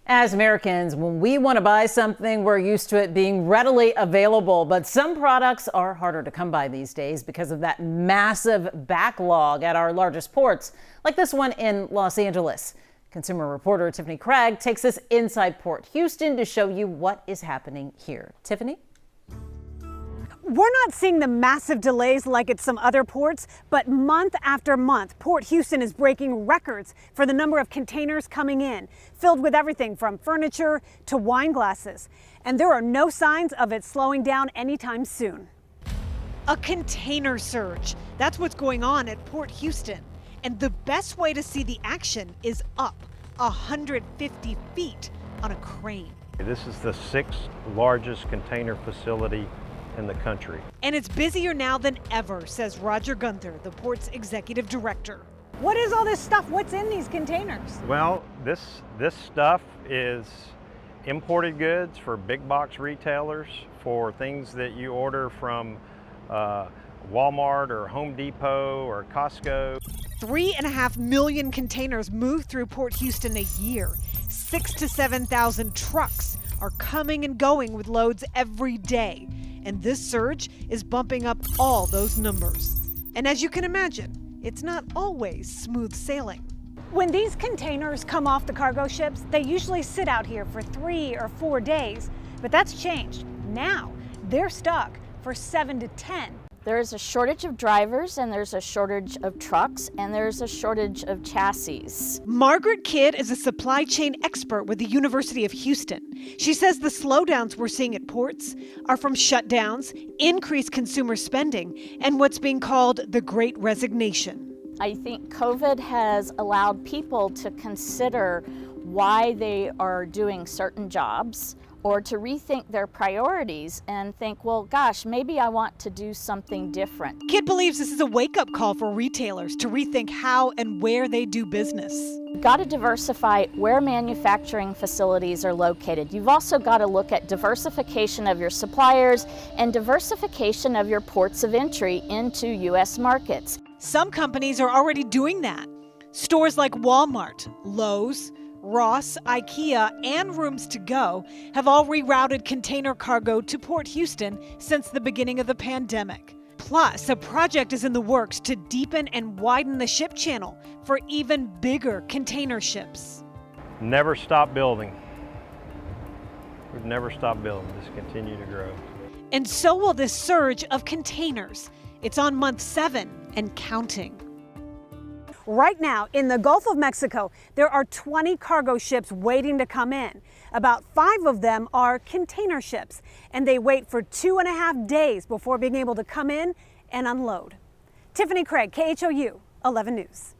As Americans, when we want to buy something, we're used to it being readily available. But some products are harder to come by these days because of that massive backlog at our largest ports, like this one in Los Angeles. Consumer reporter Tiffany Craig takes us inside Port Houston to show you what is happening here. Tiffany? We're not seeing the massive delays like at some other ports, but month after month, Port Houston is breaking records for the number of containers coming in, filled with everything from furniture to wine glasses. And there are no signs of it slowing down anytime soon. A container surge. That's what's going on at Port Houston. And the best way to see the action is up 150 feet on a crane. This is the 6th largest container facility in the country. And it's busier now than ever, says Roger Gunther, the port's executive director. What is all this stuff? What's in these containers? Well, this stuff is imported goods for big box retailers, for things that you order from Walmart or Home Depot or Costco. 3.5 million containers move through Port Houston a year. 6,000 to 7,000 trucks are coming and going with loads every day. And this surge is bumping up all those numbers. And as you can imagine, it's not always smooth sailing. When these containers come off the cargo ships, they usually sit out here for 3 or 4 days. But that's changed. Now they're stuck for 7 to 10. There's a shortage of drivers, and there's a shortage of trucks, and there's a shortage of chassis. Margaret Kidd is a supply chain expert with the University of Houston. She says the slowdowns we're seeing at ports are from shutdowns, increased consumer spending, and what's being called the Great Resignation. I think COVID has allowed people to consider why they are doing certain jobs, or to rethink their priorities and think, well, gosh, maybe I want to do something different. Kidd believes this is a wake-up call for retailers to rethink how and where they do business. You've got to diversify where manufacturing facilities are located. You've also got to look at diversification of your suppliers and diversification of your ports of entry into U.S. markets. Some companies are already doing that. Stores like Walmart, Lowe's, Ross, IKEA, and Rooms to Go have all rerouted container cargo to Port Houston since the beginning of the pandemic. Plus, a project is in the works to deepen and widen the ship channel for even bigger container ships. Never stop building. We've never stopped building. Just continue to grow. And so will this surge of containers. It's on month 7 and counting. Right now, in the Gulf of Mexico, there are 20 cargo ships waiting to come in. About 5 of them are container ships, and they wait for 2.5 days before being able to come in and unload. Tiffany Craig, KHOU 11 News.